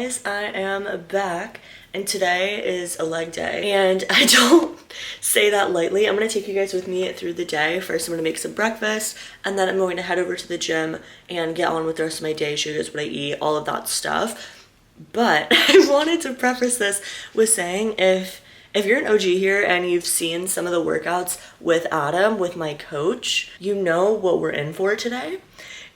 guys, I am back and today is a leg day and I don't say that lightly. I'm going to take you guys with me through the day. First I'm going to make some breakfast and then I'm going to head over to the gym and get on with the rest of my day, show you guys what I eat, all of that stuff. But I wanted to preface this with saying if you're an OG here and you've seen some of the workouts with Adam, with my coach, you know what we're in for today.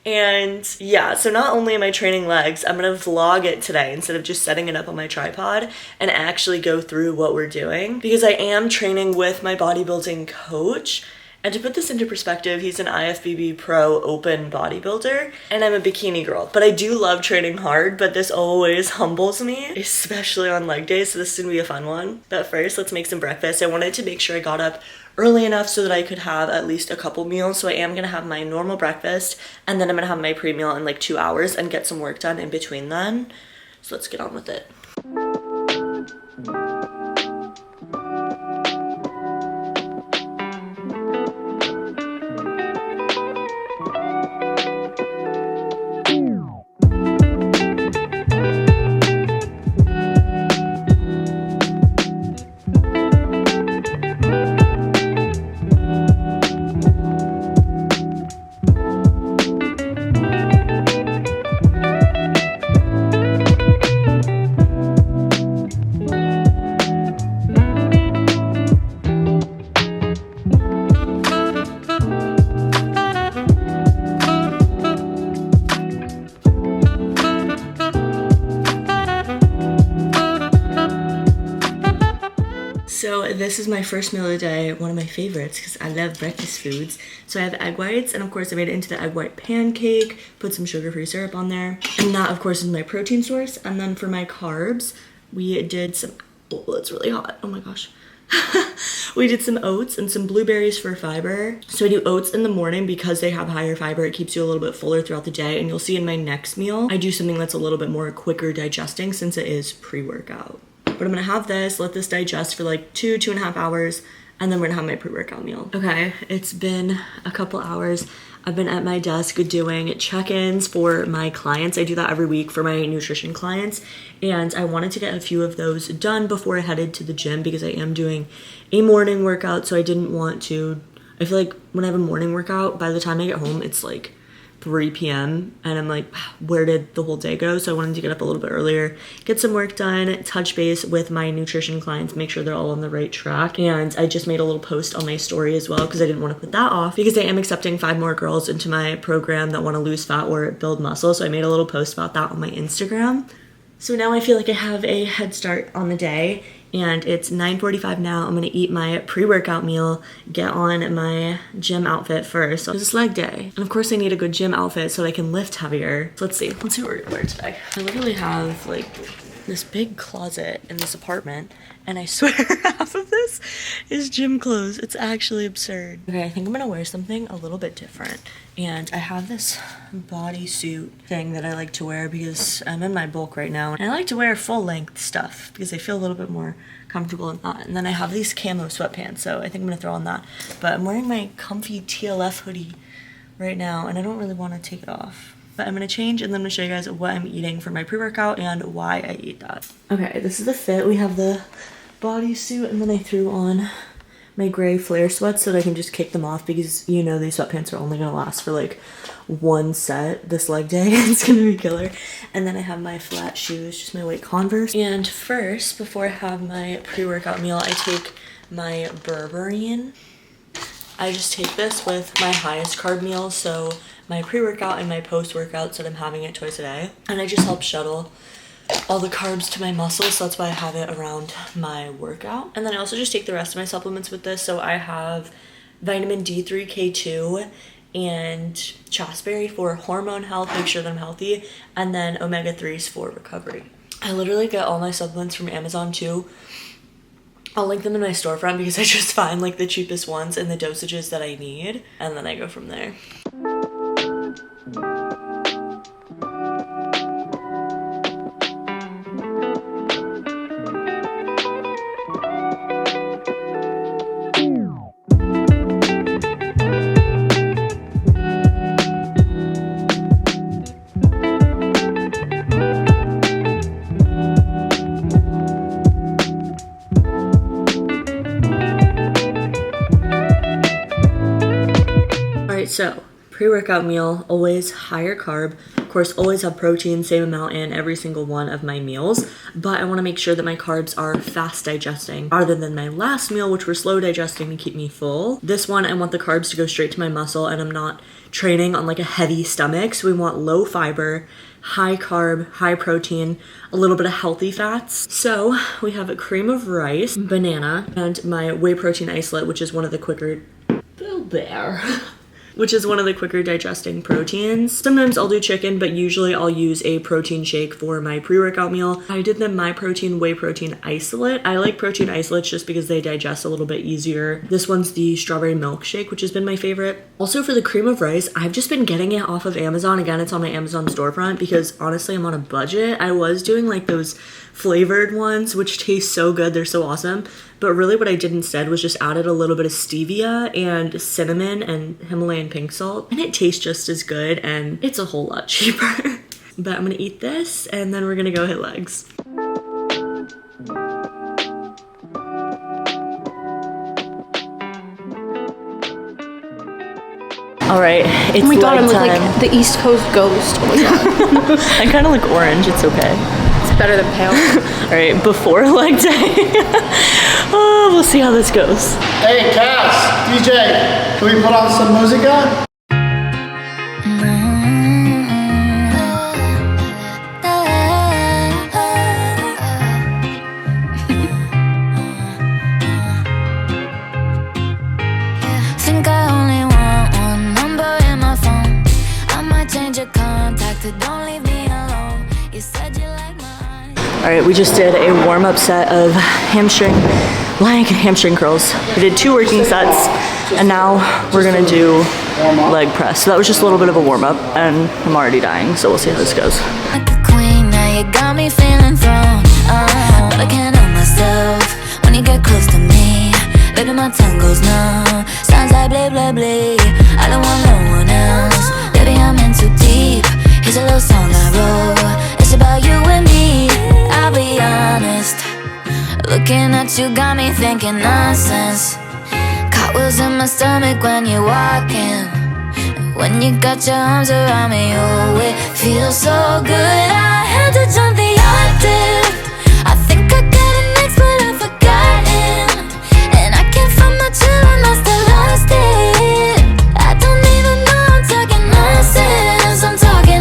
And yeah, so not only am I training legs, I'm gonna vlog it today instead of just setting it up on my tripod and actually go through what we're doing because I am training with my bodybuilding coach. And to put this into perspective, he's an IFBB pro open bodybuilder and I'm a bikini girl. But I do love training hard, but this always humbles me, especially on leg days, so this is gonna be a fun one. But first, let's make some breakfast. I wanted to make sure I got up early enough so that I could have at least a couple meals. So I am gonna have my normal breakfast and then I'm gonna have my pre-meal in like 2 hours and get some work done in between then. So let's get on with it. So this is my first meal of the day, one of my favorites because I love breakfast foods. So I have egg whites and of course I made it into the egg white pancake, put some sugar-free syrup on there. And that of course is my protein source. And then for my carbs, we did some, oh it's really hot, oh my gosh. We did some oats and some blueberries for fiber. So I do oats in the morning because they have higher fiber. It keeps you a little bit fuller throughout the day. And you'll see in my next meal, I do something that's a little bit more quicker digesting since it is pre-workout. But I'm gonna have this, let this digest for like 2.5 hours, and then we're gonna have my pre-workout meal. Okay, it's been a couple hours. I've been at my desk doing check-ins for my clients. I do that every week for my nutrition clients. And I wanted to get a few of those done before I headed to the gym because I am doing a morning workout. So I didn't want to, I feel like when I have a morning workout, by the time I get home, it's like 3 p.m. and I'm like, where did the whole day go? So I wanted to get up a little bit earlier, get some work done, touch base with my nutrition clients, make sure they're all on the right track. And I just made a little post on my story as well because I didn't want to put that off because I am accepting 5 more girls into my program that want to lose fat or build muscle. So I made a little post about that on my Instagram. So now I feel like I have a head start on the day and it's 9:45 now. I'm gonna eat my pre-workout meal, get on my gym outfit first. So it's leg day. And of course I need a good gym outfit so I can lift heavier. So let's see what we're gonna wear today. I literally have like this big closet in this apartment and I swear half of this is gym clothes. It's actually absurd. Okay, I think I'm gonna wear something a little bit different. And I have this bodysuit thing that I like to wear because I'm in my bulk right now. And I like to wear full length stuff because I feel a little bit more comfortable in that. And then I have these camo sweatpants, so I think I'm gonna throw on that. But I'm wearing my comfy TLF hoodie right now and I don't really wanna take it off. But I'm gonna change and then I'm gonna show you guys what I'm eating for my pre-workout and why I eat that. Okay, this is the fit. We have the bodysuit and then I threw on my gray flare sweats so that I can just kick them off because you know these sweatpants are only gonna last for like one set this leg day. It's gonna be killer. And then I have my flat shoes, just my white Converse. And first, before I have my pre-workout meal, I take my berberine. I just take this with my highest carb meals, so my pre-workout and my post-workout, so that I'm having it twice a day. And I just help shuttle all the carbs to my muscles, so that's why I have it around my workout. And then I also just take the rest of my supplements with this. So I have vitamin D3, K2, and chasteberry for hormone health, make sure that I'm healthy, and then omega-3s for recovery. I literally get all my supplements from Amazon too. I'll link them in my storefront because I just find like the cheapest ones and the dosages that I need, and then I go from there. so pre-workout meal, always higher carb. Of course, always have protein, same amount in every single one of my meals, but I want to make sure that my carbs are fast digesting rather than my last meal, which were slow digesting to keep me full. This one, I want the carbs to go straight to my muscle, and I'm not training on like a heavy stomach, so we want low fiber, high carb, high protein, a little bit of healthy fats. So we have a cream of rice, banana, and my whey protein isolate, which is one of the quicker which is one of the quicker digesting proteins. Sometimes I'll do chicken, but usually I'll use a protein shake for my pre-workout meal. I did the MyProtein whey protein isolate. I like protein isolates just because they digest a little bit easier. This one's the strawberry milkshake, which has been my favorite. Also for the cream of rice, I've just been getting it off of Amazon. Again, it's on my Amazon storefront because honestly, I'm on a budget. I was doing like those flavored ones, which taste so good. They're so awesome. But really what I did instead was just added a little bit of stevia and cinnamon and Himalayan pink salt, and it tastes just as good and it's a whole lot cheaper. But I'm gonna eat this and then we're gonna go hit legs. All right, it's oh my god, I'm time. like the East Coast ghost. Oh my god. I kind of look orange, it's okay. It's better than pale. All right, before leg day. Oh, we'll see how this goes. Hey, Cass, DJ, can we put on some musica? Think I only want one number in my phone. I might change your contact, don't leave me alone. You said you like mine. All right, we just did a warm-up set of hamstring curls. We did 2 working sets, and now we're gonna do leg press. So that was just a little bit of a warm-up, and I'm already dying, so we'll see how this goes. Like a queen, now you got me feeling thrown. But I can't help myself when you get close to me. Baby, my tongue goes numb. Sounds like blah, blah, blah. I don't want no one else. Baby, I'm in too deep. Here's a little song I wrote. It's about you and me. I'll be honest. Looking at you got me thinking nonsense. Cartwheels in my stomach when you're walking. And when you got your arms around me, oh, it feels so good. I had to jump the octave. I think I got it next, but I've forgotten. And I can't find my chill, I must have lost it. I don't even know I'm talking nonsense. I'm talking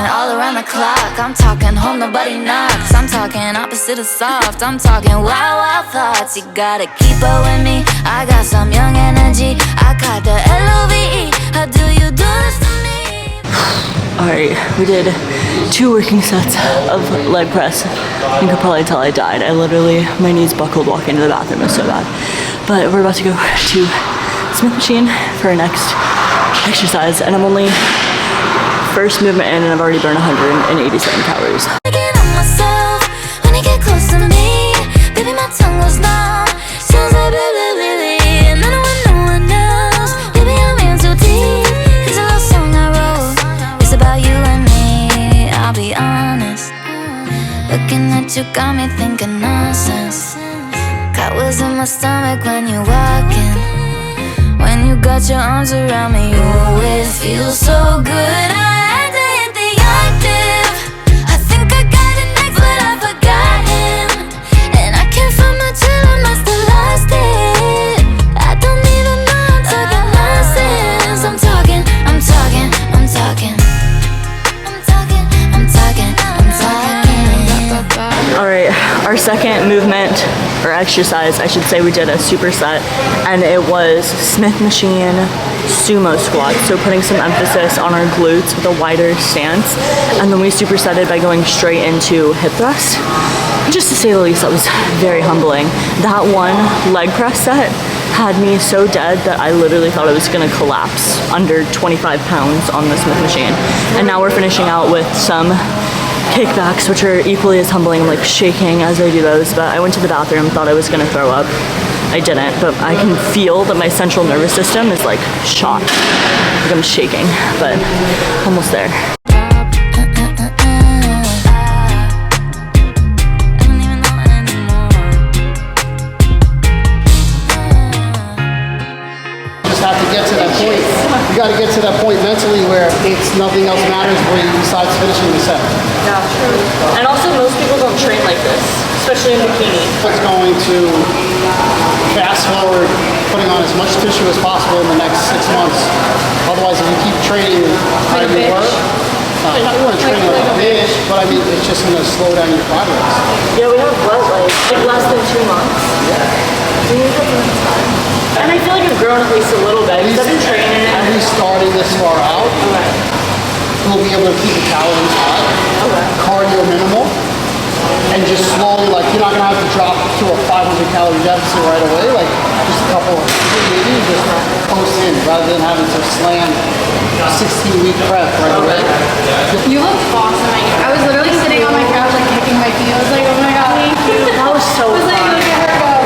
all around the clock. I'm talking home, nobody knocks. I'm talking opposite of soft. I'm talking wild, wild thoughts. You gotta keep up with me. I got some young energy. I got the LOVE. How do you do this to me? All right, we did 2 working sets of leg press. You could probably tell I died. My knees buckled walking to the bathroom. It was so bad. But we're about to go to Smith machine for our next exercise, and I'm only first movement in, and I've already burned 187 calories. I get on myself when you get close to me. Baby, my tongue goes numb. Sounds like blah, blah, blah. And I don't want no one else. Baby, I'm in too deep. Here's a little song I wrote. It's about you and me. I'll be honest. Looking at you got me thinking nonsense. Cartwheels in my stomach when you're walking. When you got your arms around me, oh, it feels so good. I had to hit the octave. I think I got it next, but I've forgotten. And I can't find my chill, I must have lost it. I don't even know I'm talking nonsense. I'm talking. All right, our second movement, or exercise, I should say, we did a superset, and it was Smith machine sumo squats, so putting some emphasis on our glutes with a wider stance, and then we supersetted by going straight into hip thrust. Just to say the least, that was very humbling. That one leg press set had me so dead that I literally thought I was gonna collapse under 25 pounds on the Smith machine. And now we're finishing out with some kickbacks, which are equally as humbling. I'm like shaking as I do those, but I went to the bathroom, thought I was gonna throw up. I didn't, but I can feel that my central nervous system is like shot. Like I'm shaking, but almost there. Just have to get to that got to get to that point mentally where it's nothing else matters where you besides finishing the set. Yeah, true. And also, most people don't train like this, especially in bikini. It's going to fast forward putting on as much tissue as possible in the next 6 months. Otherwise, if you keep training how you were, you want to train like a bitch, but I mean, it's just going to slow down your progress. Yeah, we have what, like less than 2 months. Yeah. We need that much time. And I feel like I've grown at least a little bit because I've been training. At least starting this far out, we'll be able to keep the calories high, cardio minimal, and just slowly, like, you're not going to have to drop to a 500 calorie deficit right away, like just a couple of maybe just post in rather than having to slam 16-week prep right away. You look awesome. I was literally sitting on my couch, like kicking my feet. I was like, oh my god, thank you. That was so I was like, fun. look at her go.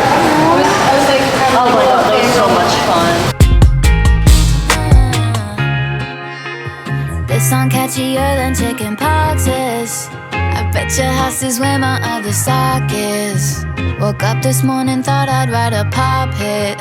I was like, Oh my god, that was so much fun. This song catchier than chicken poxes. I bet your house is where my other sock is. Woke up this morning, thought I'd write a pop hit.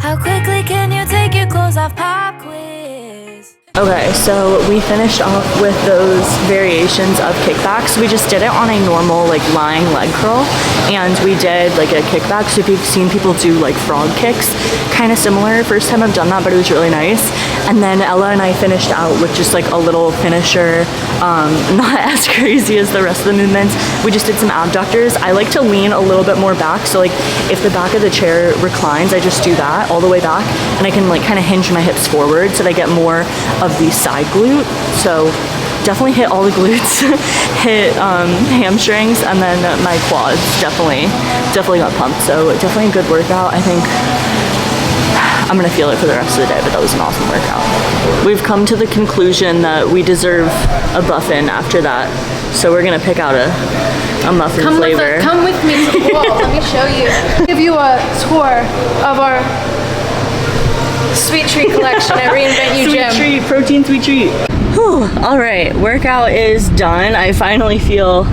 How quickly can you take your clothes off, pop quiz? Okay, so we finished off with those variations of kickbacks. We just did it on a normal like lying leg curl, and we did like a kickback. So if you've seen people do like frog kicks, kind of similar. First time I've done that, but it was really nice. And then Ella and I finished out with just like a little finisher, not as crazy as the rest of the movements. We just did some abductors. I like to lean a little bit more back, so like if the back of the chair reclines, I just do that all the way back, and I can like kind of hinge my hips forward so that I get more of the side glute. So definitely hit all the glutes, hit hamstrings, and then my quads definitely got pumped. So definitely a good workout. I think I'm gonna feel it for the rest of the day, but that was an awesome workout. We've come to the conclusion that we deserve a muffin after that, so we're gonna pick out a muffin flavor. Come with me to the wall. Let me show you. Give you a tour of our sweet treat collection at ReinventU Gym. Sweet treat, protein sweet treat. Whew. All right, workout is done. I finally feel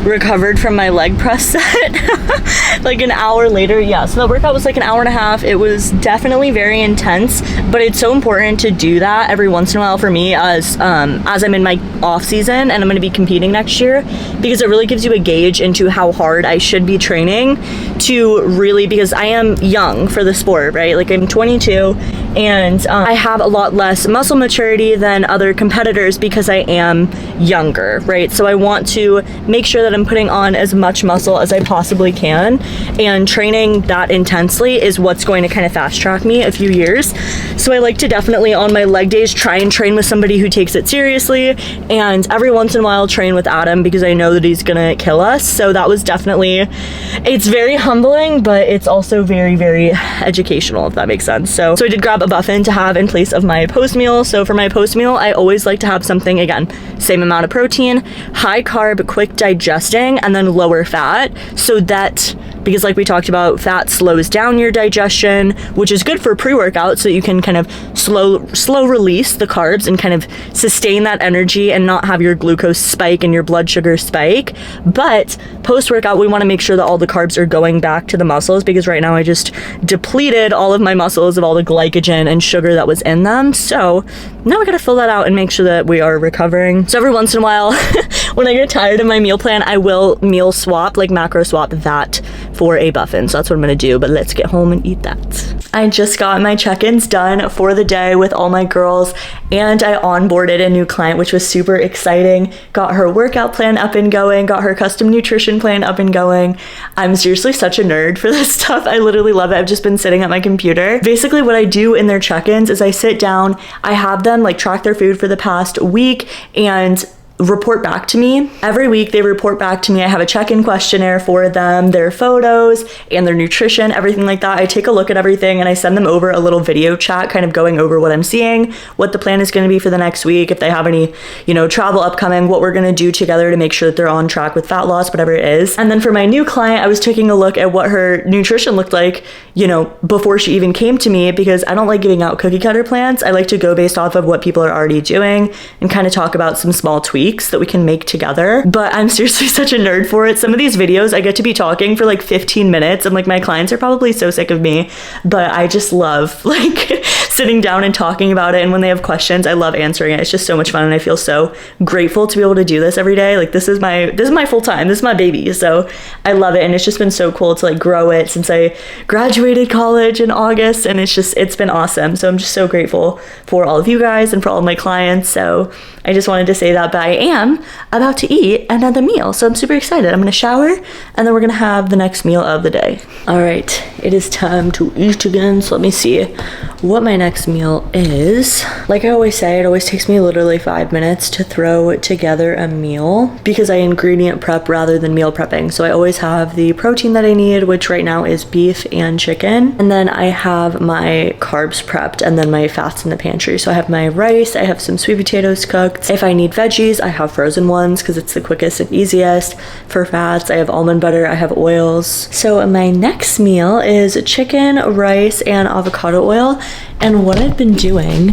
recovered from my leg press set like an hour later. Yeah, so the workout was like an hour and a half. It was definitely very intense, but it's so important to do that every once in a while for me as I'm in my off season and I'm going to be competing next year, because it really gives you a gauge into how hard I should be training to really, because I am young for the sport, right? Like I'm 22 and I have a lot less muscle maturity than other competitors because I am younger, right? So I want to make sure that I'm putting on as much muscle as I possibly can, and training that intensely is what's going to kind of fast track me a few years. So I like to definitely on my leg days try and train with somebody who takes it seriously, and every once in a while train with Adam because I know that he's gonna kill us. So that was definitely, it's very humbling, but it's also very, very educational, if that makes sense. So I did grab a muffin to have in place of my post meal. So for my post meal, I always like to have something, again, same amount of protein, high carb, quick digesting, and then lower fat, so that, because like we talked about, fat slows down your digestion, which is good for pre-workout, so you can kind of slow release the carbs and kind of sustain that energy and not have your glucose spike and your blood sugar spike. But post-workout, we want to make sure that all the carbs are going back to the muscles, because right now I just depleted all of my muscles of all the glycogen and sugar that was in them. So now I gotta fill that out and make sure that we are recovering. So every once in a while when I get tired of my meal plan, I will meal swap, like macro swap that for a muffin. So that's what I'm gonna do, but let's get home and eat that. I just got my check-ins done for the day with all my girls, and I onboarded a new client, which was super exciting. Got her workout plan up and going, got her custom nutrition plan up and going. I'm seriously such a nerd for this stuff. I literally love it. I've just been sitting at my computer. Basically what I do in their check-ins is I sit down, I have them like track their food for the past week and report back to me. Every week they report back to me. I have a check-in questionnaire for them, their photos and their nutrition, everything like that. I take a look at everything and I send them over a little video chat kind of going over what I'm seeing, what the plan is going to be for the next week, if they have any, travel upcoming, what we're going to do together to make sure that they're on track with fat loss, whatever it is. And then for my new client, I was taking a look at what her nutrition looked like, before she even came to me, because I don't like giving out cookie cutter plans. I like to go based off of what people are already doing and kind of talk about some small tweaks. weeks that we can make together. But I'm seriously such a nerd for it. Some of these videos I get to be talking for like 15 minutes and like my clients are probably so sick of me, but I just love like sitting down and talking about it. And when they have questions, I love answering it. It's just so much fun, and I feel so grateful to be able to do this every day. Like this is my full time. This is my baby. So I love it, and it's just been so cool to like grow it since I graduated college in August, and it's been awesome. So I'm just so grateful for all of you guys and for all of my clients. So I just wanted to say that, but I am about to eat another meal, so I'm super excited. I'm gonna shower and then we're gonna have the next meal of the day. All right, it is time to eat again. So let me see what my next meal is. Like I always say, it always takes me literally 5 minutes to throw together a meal because I ingredient prep rather than meal prepping. So I always have the protein that I need, which right now is beef and chicken, and then I have my carbs prepped and then my fats in the pantry. So I have my rice, I have some sweet potatoes cooked. If I need veggies, I have frozen ones because it's the quickest and easiest. For fats, I have almond butter, I have oils. So my next meal is chicken, rice, and avocado oil. And what I've been doing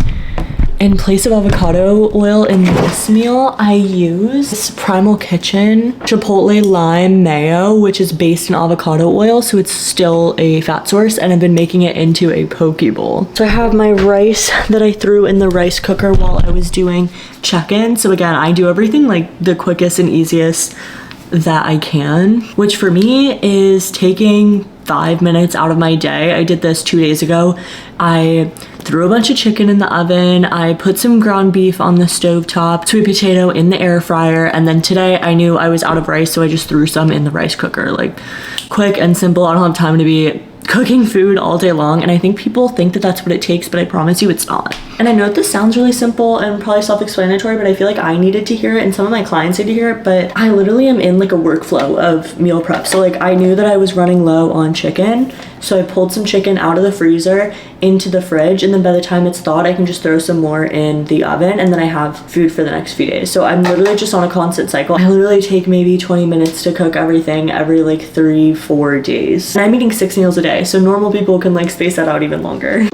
in place of avocado oil in this meal, I use this Primal Kitchen Chipotle Lime Mayo, which is based in avocado oil, so it's still a fat source, and I've been making it into a poke bowl. So I have my rice that I threw in the rice cooker while I was doing check-in. So again, I do everything like the quickest and easiest that I can, which for me is taking 5 minutes out of my day. I did this 2 days ago. I threw a bunch of chicken in the oven. I put some ground beef on the stovetop, sweet potato in the air fryer, and then today I knew I was out of rice, so I just threw some in the rice cooker. Like quick and simple. I don't have time to be cooking food all day long, and I think people think that that's what it takes, but I promise you it's not. And I know this sounds really simple and probably self-explanatory, but I feel like I needed to hear it and some of my clients need to hear it, but I literally am in like a workflow of meal prep. So like I knew that I was running low on chicken, so I pulled some chicken out of the freezer into the fridge, and then by the time it's thawed, I can just throw some more in the oven, and then I have food for the next few days. So I'm literally just on a constant cycle. I literally take maybe 20 minutes to cook everything every like 3-4 days. And I'm eating 6 meals a day, so normal people can like space that out even longer.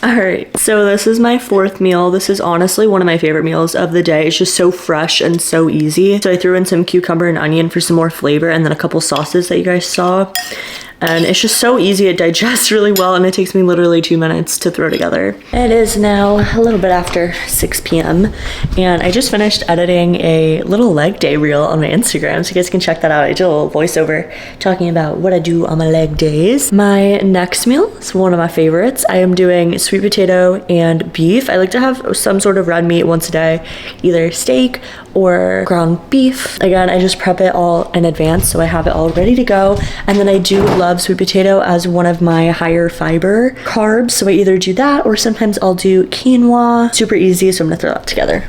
Alright, so this is my 4th meal. This is honestly one of my favorite meals of the day. It's just so fresh and so easy. So I threw in some cucumber and onion for some more flavor, and then a couple sauces that you guys saw. And it's just so easy. It digests really well, and it takes me literally 2 minutes to throw together. It is now a little bit after 6 p.m. and I just finished editing a little leg day reel on my Instagram, so you guys can check that out. I did a little voiceover talking about what I do on my leg days. My next meal is one of my favorites. I am doing sweet potato and beef. I like to have some sort of red meat once a day, either steak or ground beef. Again, I just prep it all in advance, so I have it all ready to go. And then I do love sweet potato as one of my higher fiber carbs, so I either do that or sometimes I'll do quinoa. Super easy, so I'm gonna throw that together.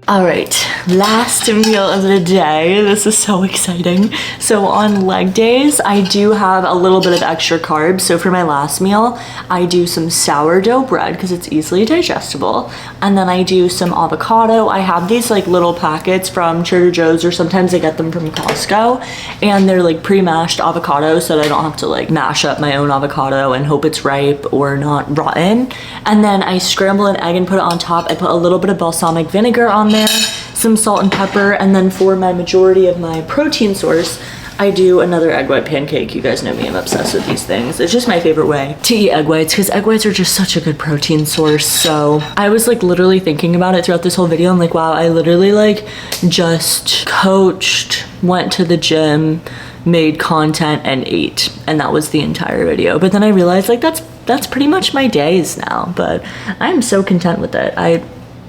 All right, last meal of the day. This is so exciting. So on leg days, I do have a little bit of extra carbs. So for my last meal, I do some sourdough bread because it's easily digestible. And then I do some avocado. I have these like little packets from Trader Joe's, or sometimes I get them from Costco. And they're like pre-mashed avocados, so that I don't have to like mash up my own avocado and hope it's ripe or not rotten. And then I scramble an egg and put it on top. I put a little bit of balsamic vinegar on there, some salt and pepper, and then for my majority of my protein source, I do another egg white pancake. You guys know me, I'm obsessed with these things. It's just my favorite way to eat egg whites because egg whites are just such a good protein source. So I was like literally thinking about it throughout this whole video. I'm like, wow, I literally like just coached, went to the gym, made content, and ate, and that was the entire video. But then I realized like that's pretty much my days now, but I'm so content with it.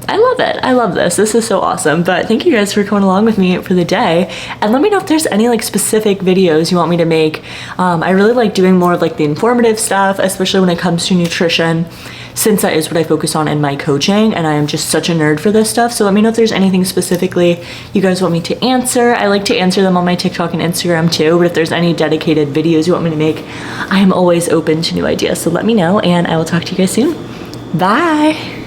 I love it. I love this. This is so awesome. But thank you guys for coming along with me for the day. And let me know if there's any like specific videos you want me to make. I really like doing more of like the informative stuff, especially when it comes to nutrition, since that is what I focus on in my coaching, and I am just such a nerd for this stuff. So let me know if there's anything specifically you guys want me to answer. I like to answer them on my TikTok and Instagram too, but if there's any dedicated videos you want me to make, I am always open to new ideas. So let me know, and I will talk to you guys soon. Bye.